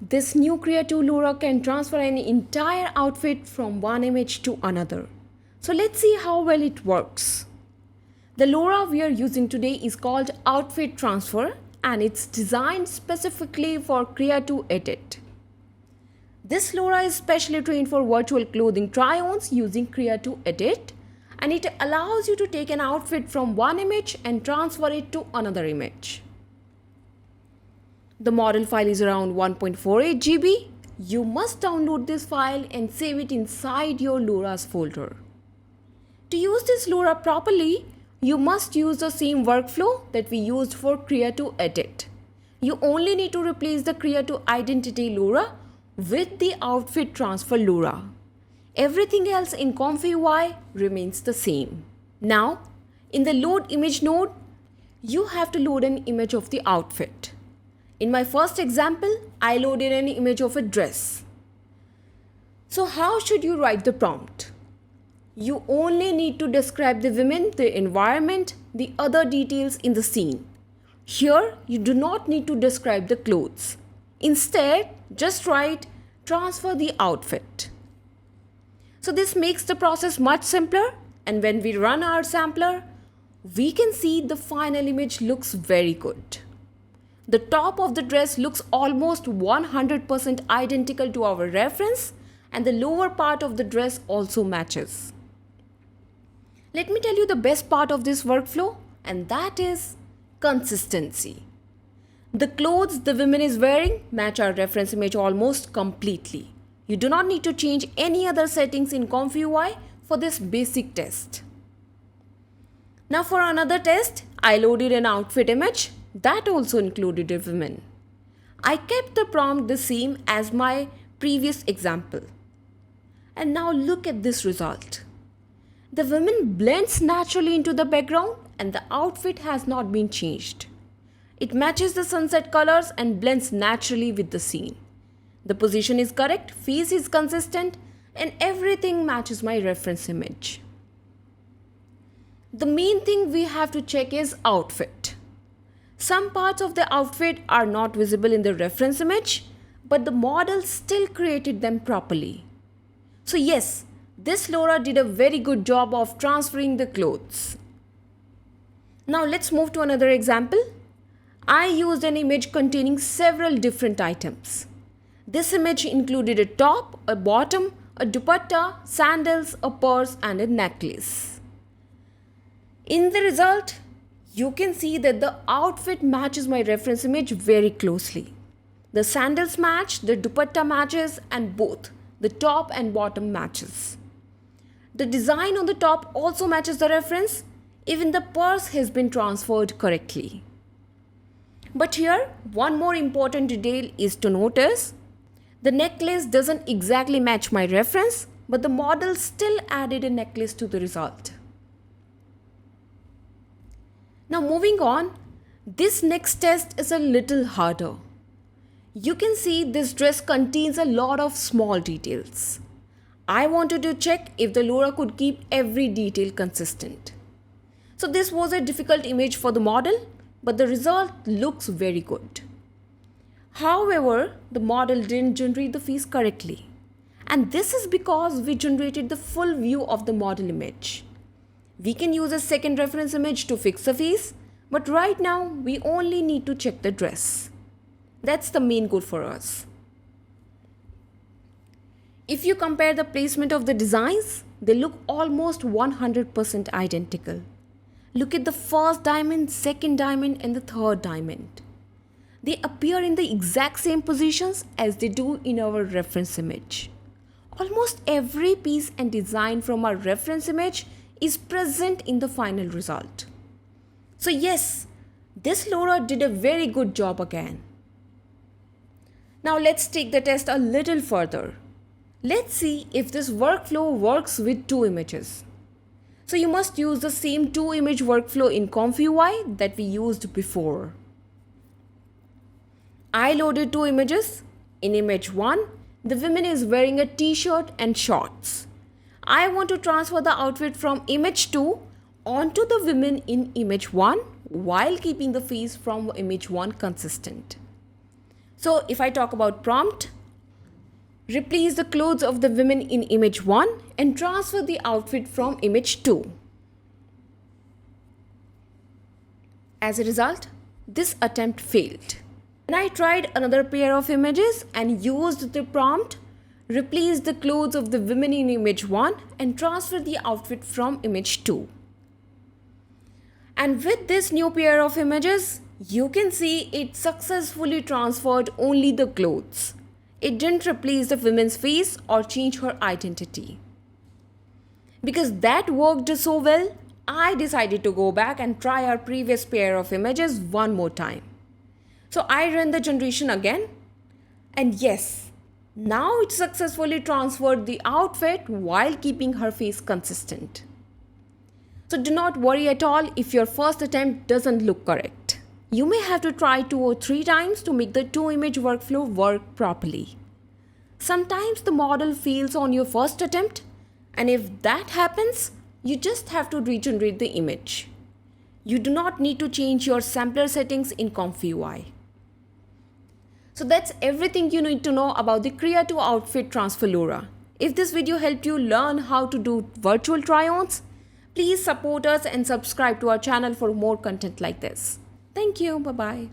this new Krea 2 LoRa can transfer an entire outfit from one image to another. So let's see how well it works. The LoRa we are using today is called Outfit Transfer and it's designed specifically for Krea 2 edit. This LoRa is specially trained for virtual clothing try-ons using Krea 2 edit, and it allows you to take an outfit from one image and transfer it to another image. The model file is around 1.48 GB. You must download this file and save it inside your LoRa's folder. To use this LoRa properly, you must use the same workflow that we used for Krea 2 edit. You only need to replace the Krea 2 Identity LoRa with the Outfit Transfer LoRa. Everything else in ComfyUI remains the same. Now, in the Load Image node, you have to load an image of the outfit. In my first example, I loaded an image of a dress. So how should you write the prompt? You only need to describe the women, the environment, the other details in the scene. Here, you do not need to describe the clothes. Instead, just write transfer the outfit. So this makes the process much simpler, and when we run our sampler, we can see the final image looks very good. The top of the dress looks almost 100% identical to our reference, and the lower part of the dress also matches. Let me tell you the best part of this workflow, and that is consistency. The clothes the woman is wearing match our reference image almost completely. You do not need to change any other settings in ComfyUI for this basic test. Now for another test, I loaded an outfit image that also included a woman. I kept the prompt the same as my previous example. And now look at this result. The woman blends naturally into the background and the outfit has not been changed. It matches the sunset colors and blends naturally with the scene. The position is correct, face is consistent, and everything matches my reference image. The main thing we have to check is outfit. Some parts of the outfit are not visible in the reference image, but the model still created them properly. So yes, this LoRa did a very good job of transferring the clothes. Now let's move to another example. I used an image containing several different items. This image included a top, a bottom, a dupatta, sandals, a purse, and a necklace. In the result, you can see that the outfit matches my reference image very closely. The sandals match, the dupatta matches, and both the top and bottom matches. The design on the top also matches the reference. Even the purse has been transferred correctly. But here, one more important detail is to notice. The necklace doesn't exactly match my reference, but the model still added a necklace to the result. Now moving on, this next test is a little harder. You can see this dress contains a lot of small details. I wanted to check if the LoRa could keep every detail consistent. So this was a difficult image for the model, but the result looks very good. However, the model didn't generate the face correctly. And this is because we generated the full view of the model image. We can use a second reference image to fix the face, but right now we only need to check the dress. That's the main goal for us. If you compare the placement of the designs, they look almost 100% identical. Look at the first diamond, second diamond, and the third diamond. They appear in the exact same positions as they do in our reference image. Almost every piece and design from our reference image is present in the final result. So yes, this LoRa did a very good job again. Now let's take the test a little further. Let's see if this workflow works with two images. So you must use the same two image workflow in ComfyUI that we used before. I loaded two images. In image 1, the woman is wearing a t-shirt and shorts. I want to transfer the outfit from image 2 onto the woman in image 1 while keeping the face from image 1 consistent. So if I talk about prompt, replace the clothes of the women in image 1 and transfer the outfit from image 2. As a result, this attempt failed. When I tried another pair of images and used the prompt, replace the clothes of the women in image 1 and transfer the outfit from image 2. And with this new pair of images, you can see it successfully transferred only the clothes. It didn't replace the woman's face or change her identity. Because that worked so well, I decided to go back and try our previous pair of images one more time. So I ran the generation again, and yes, now it successfully transferred the outfit while keeping her face consistent. So do not worry at all if your first attempt doesn't look correct. You may have to try 2 or 3 times to make the 2-image workflow work properly. Sometimes the model fails on your first attempt, and if that happens, you just have to regenerate the image. You do not need to change your sampler settings in ComfyUI. So that's everything you need to know about the Krea to Outfit Transfer LoRA. If this video helped you learn how to do virtual try-ons, please support us and subscribe to our channel for more content like this. Thank you. Bye-bye.